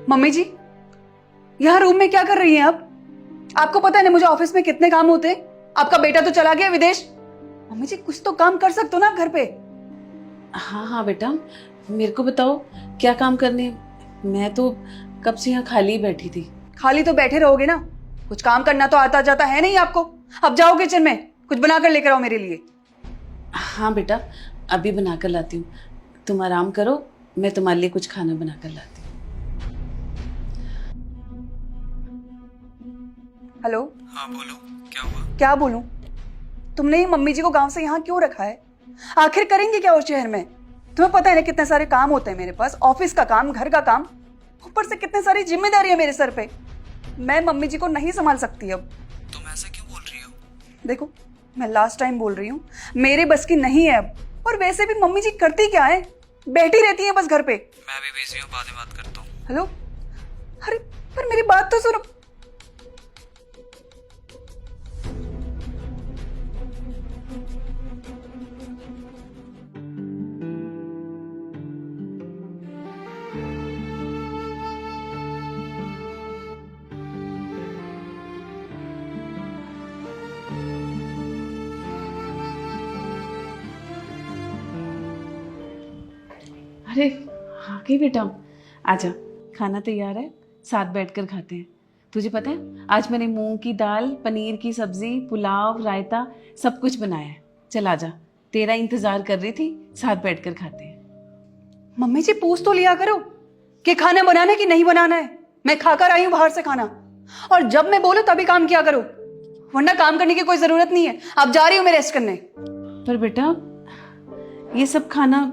Mummy जी, यहाँ room में क्या कर रही हैं आप? आपको पता है ना मुझे ऑफिस में कितने काम होते हैं। आपका बेटा तो चला गया विदेश। मम्मी जी कुछ तो काम कर सकते हो ना आप घर पे। हाँ हाँ बेटा, मेरे को बताओ क्या काम करने हैं? मैं तो कब से यहाँ खाली ही बैठी थी। खाली तो बैठे रहोगे ना, कुछ काम करना तो आता जाता है नहीं आपको। अब जाओ किचन में, कुछ बना कर लेकर आओ मेरे लिए। हाँ बेटा, अभी बना कर लाती हूँ। तुम आराम करो, मैं तुम्हारे लिए कुछ खाना बना कर लाती हूँ। हेलो। हाँ बोलो, क्या हुआ? क्या बोलूं? तुमने ही मम्मी जी को गांव से यहाँ क्यों रखा है? आखिर करेंगे क्या उस शहर में? तुम्हें पता है ना कितने सारे काम होते हैं मेरे पास, ऑफिस का काम, घर का काम, ऊपर से कितने सारी जिम्मेदारियां मेरे सर पे। मैं मम्मी जी को नहीं संभाल सकती अब। तुम ऐसा क्यों बोल रही हो? देखो, मैं लास्ट टाइम बोल रही हूँ, मेरे बस की नहीं है अब। और वैसे भी मम्मी जी करती क्या है, बैठी रहती है बस घर पे। मैं भी बिजी हूँ, बाद में बात करता हूँ। हेलो। अरे पर मेरी बात तो सुनो। अरे हाँ गई बेटा, आजा, खाना तैयार है, साथ बैठकर खाते हैं। तुझे पता है आज मैंने मूंग की दाल, पनीर की सब्जी, पुलाव, रायता सब कुछ बनाया है। चल आजा, तेरा इंतजार कर रही थी, साथ बैठकर खाते हैं। मम्मी जी पूछ तो लिया करो कि खाना बनाना है कि नहीं बनाना है। मैं खाकर आई हूं बाहर से खाना, और जब मैं बोलूं तभी काम किया करो, वरना काम करने की कोई जरूरत नहीं है। आप जा रही हो मैं रेस्ट करने। पर बेटा ये सब खाना,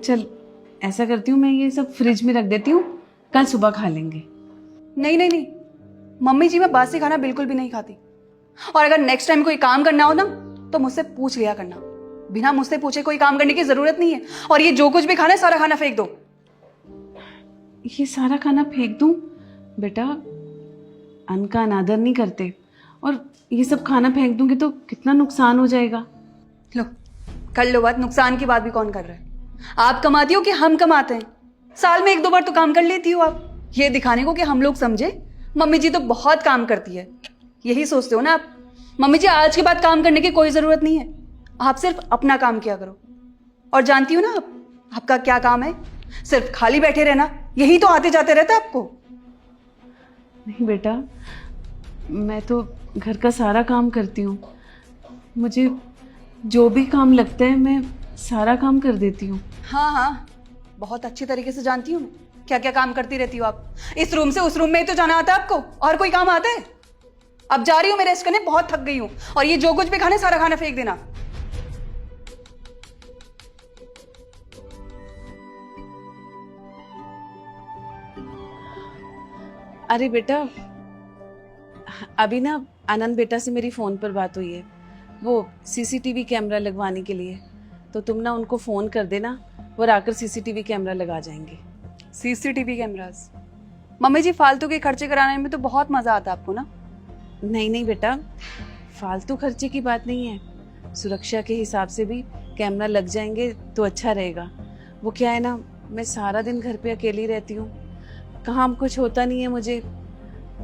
चल ऐसा करती हूँ, मैं ये सब फ्रिज में रख देती हूँ, कल सुबह खा लेंगे। नहीं नहीं नहीं, मम्मी जी मैं बासी खाना बिल्कुल भी नहीं खाती। और अगर नेक्स्ट टाइम कोई काम करना हो ना तो मुझसे पूछ लिया करना। बिना मुझसे पूछे कोई काम करने की जरूरत नहीं है। और ये जो कुछ भी खाना है सारा खाना फेंक दो। ये सारा खाना फेंक दूँ? बेटा अन्न का अनादर नहीं करते, और ये सब खाना फेंक दूंगी तो कितना नुकसान हो जाएगा। लो कर लो बात, नुकसान की बात भी कौन कर रहा है? आप कमाती हो कि हम कमाते हैं? साल में एक दो बार तो काम कर लेती हो आप, ये दिखाने को कि हम लोग समझे मम्मी जी तो बहुत काम करती है। यही सोचते हो ना आप? मम्मी जी आज के बाद काम करने की कोई जरूरत नहीं है, आप सिर्फ अपना काम किया करो। और जानती हो ना आप आपका क्या काम है? सिर्फ खाली बैठे रहना, यही तो आते जाते रहता है आपको। नहीं बेटा, मैं तो घर का सारा काम करती हूँ, मुझे जो भी काम लगता है मैं सारा काम कर देती हूँ। हाँ हाँ, बहुत अच्छी तरीके से जानती हूँ क्या क्या काम करती रहती हो आप। इस रूम से उस रूम में ही तो जाना आता है आपको, और कोई काम आता है? अब जा रही हूँ मैं रेस्ट करने, बहुत थक गई हूँ। और ये जो कुछ भी खाना सारा खाना फेंक देना। अरे बेटा, अभी ना आनंद बेटा से मेरी फ़ोन पर बात हुई है, वो सीसीटीवी कैमरा लगवाने के लिए। तो तुम ना उनको फ़ोन कर देना, वो आकर सीसीटीवी कैमरा लगा जाएंगे। CCTV cameras? मम्मी जी फालतू के खर्चे कराने में तो बहुत मजा आता है आपको ना। नहीं नहीं बेटा, फालतू खर्चे की बात नहीं है, सुरक्षा के हिसाब से भी कैमरा लग जाएंगे तो अच्छा रहेगा। वो क्या है ना, मैं सारा दिन घर पे अकेली रहती हूँ, काम कुछ होता नहीं है मुझे,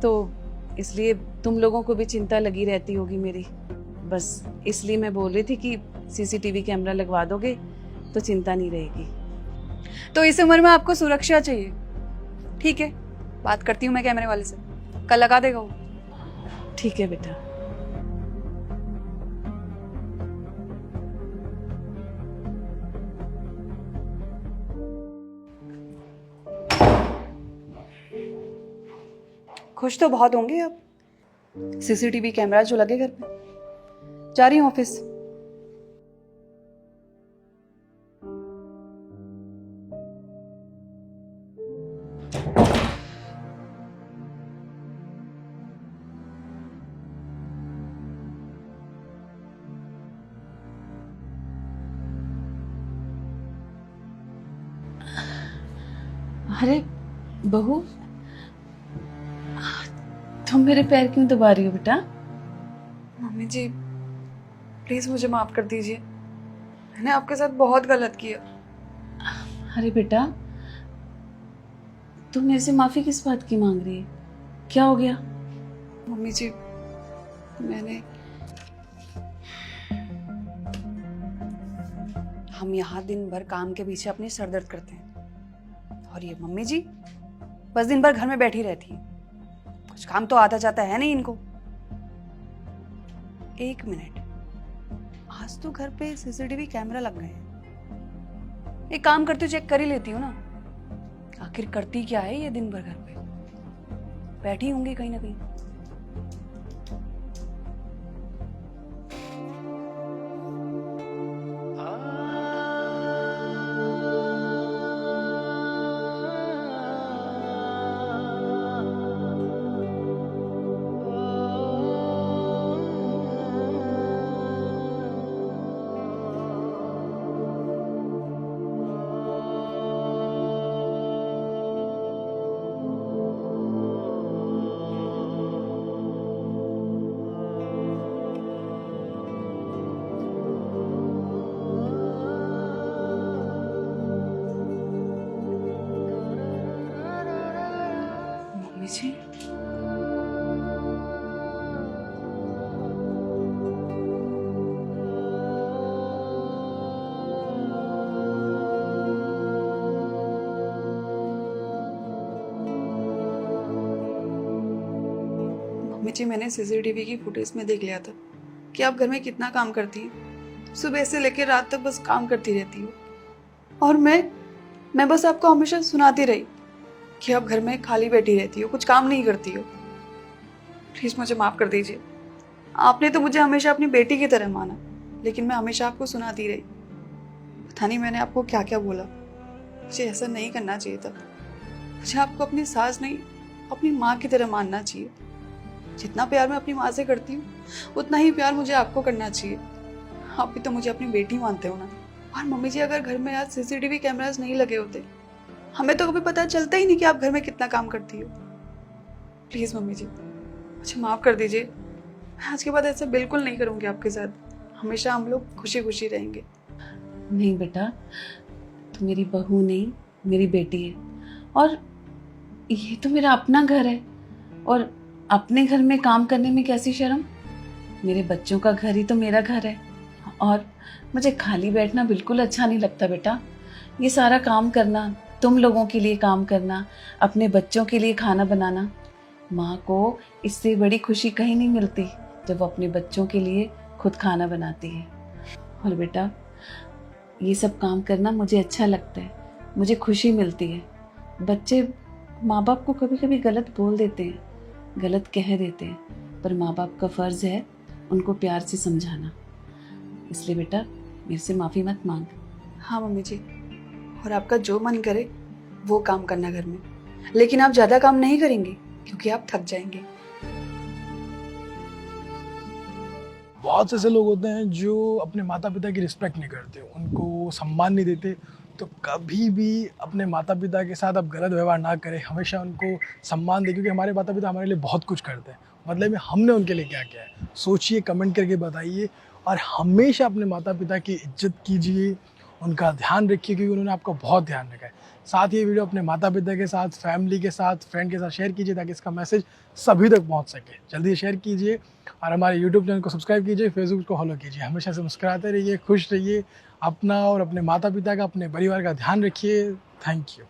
तो इसलिए तुम लोगों को भी चिंता लगी रहती होगी मेरी। बस इसलिए मैं बोल रही थी कि सीसीटीवी कैमरा लगवा दोगे तो चिंता नहीं रहेगी। तो इस उम्र में आपको सुरक्षा चाहिए? ठीक है, बात करती हूँ मैं कैमरे वाले से, कल लगा देगा वो। ठीक है बेटा। खुश तो बहुत होंगे आप, सीसीटीवी कैमरा जो लगे घर पे। जा रही हूँ ऑफिस। अरे बहू, तुम मेरे पैर क्यों दबा रही हो बेटा? मम्मी जी प्लीज मुझे माफ कर दीजिए, मैंने आपके साथ बहुत गलत किया। अरे बेटा, तुम मेरे से माफी किस बात की मांग रही है? क्या हो गया? मम्मी जी, मैंने हम यहाँ दिन भर काम के पीछे अपनी सरदर्द करते हैं और ये मम्मी जी बस दिन भर घर में बैठी रहती है। कुछ काम तो आता जाता है नहीं इनको। एक मिनट, आज तो घर पे सीसीटीवी कैमरा लग गए हैं। एक काम करती हूँ, चेक कर ही लेती हूँ ना। आखिर करती क्या है ये दिन भर घर पे? बैठी होंगी कहीं ना कहीं। मम्मी जी, मम्मी जी, मैंने सीसीटीवी की फुटेज में देख लिया था कि आप घर में कितना काम करती हैं। सुबह से लेकर रात तक बस काम करती रहती हो और मैं बस आपको हमेशा सुनाती रही कि आप घर में खाली बैठी रहती हो, कुछ काम नहीं करती हो। प्लीज मुझे माफ कर दीजिए। आपने तो मुझे हमेशा अपनी बेटी की तरह माना, लेकिन मैं हमेशा आपको सुनाती रही। पता नहीं मैंने आपको क्या क्या बोला। मुझे ऐसा नहीं करना चाहिए था। मुझे आपको अपनी सास नहीं, अपनी माँ की तरह मानना चाहिए। जितना प्यार मैं अपनी माँ से करती हूँ उतना ही प्यार मुझे आपको करना चाहिए। आप भी तो मुझे अपनी बेटी मानते हो ना। और मम्मी जी, अगर घर में आज सीसीटीवी कैमरास नहीं लगे होते, हमें तो कभी पता चलता ही नहीं कि आप घर में कितना काम करती हो। प्लीज मम्मी जी, मुझे माफ कर दीजिए। मैं आज के बाद ऐसा बिल्कुल नहीं करूंगी आपके साथ। हमेशा हम लोग खुशी खुशी रहेंगे। नहीं बेटा, तू मेरी बहू नहीं, मेरी बेटी है। और ये तो मेरा अपना घर है, और अपने घर में काम करने में कैसी शर्म? मेरे बच्चों का घर ही तो मेरा घर है। और मुझे खाली बैठना बिल्कुल अच्छा नहीं लगता बेटा। ये सारा काम करना, तुम लोगों के लिए काम करना, अपने बच्चों के लिए खाना बनाना, माँ को इससे बड़ी खुशी कहीं नहीं मिलती जब वो अपने बच्चों के लिए खुद खाना बनाती है। और बेटा, ये सब काम करना मुझे अच्छा लगता है, मुझे खुशी मिलती है। बच्चे माँ बाप को कभी कभी गलत बोल देते हैं, गलत कह देते हैं, पर माँ बाप का फ़र्ज़ है उनको प्यार से समझाना। इसलिए बेटा, मेरे से माफ़ी मत मांग। हाँ मम्मी जी, और आपका जो मन करे वो काम करना घर में, लेकिन आप ज्यादा काम नहीं करेंगे क्योंकि आप थक जाएंगे। बहुत से ऐसे लोग होते हैं जो अपने माता पिता की रिस्पेक्ट नहीं करते, उनको सम्मान नहीं देते। तो कभी भी अपने माता पिता के साथ आप गलत व्यवहार ना करें, हमेशा उनको सम्मान दें, क्योंकि हमारे माता पिता हमारे लिए बहुत कुछ करते हैं। मतलब में हमने उनके लिए क्या किया है, सोचिए, कमेंट करके बताइए। और हमेशा अपने माता पिता की इज्जत कीजिए, उनका ध्यान रखिए, क्योंकि उन्होंने आपका बहुत ध्यान रखा है। साथ ही ये वीडियो अपने माता पिता के साथ, फैमिली के साथ, फ्रेंड के साथ शेयर कीजिए ताकि इसका मैसेज सभी तक पहुंच सके। जल्दी शेयर कीजिए और हमारे यूट्यूब चैनल को सब्सक्राइब कीजिए, फेसबुक को फॉलो कीजिए। हमेशा से मुस्कुराते रहिए, खुश रहिए, अपना और अपने माता पिता का, अपने परिवार का ध्यान रखिए। Thank you.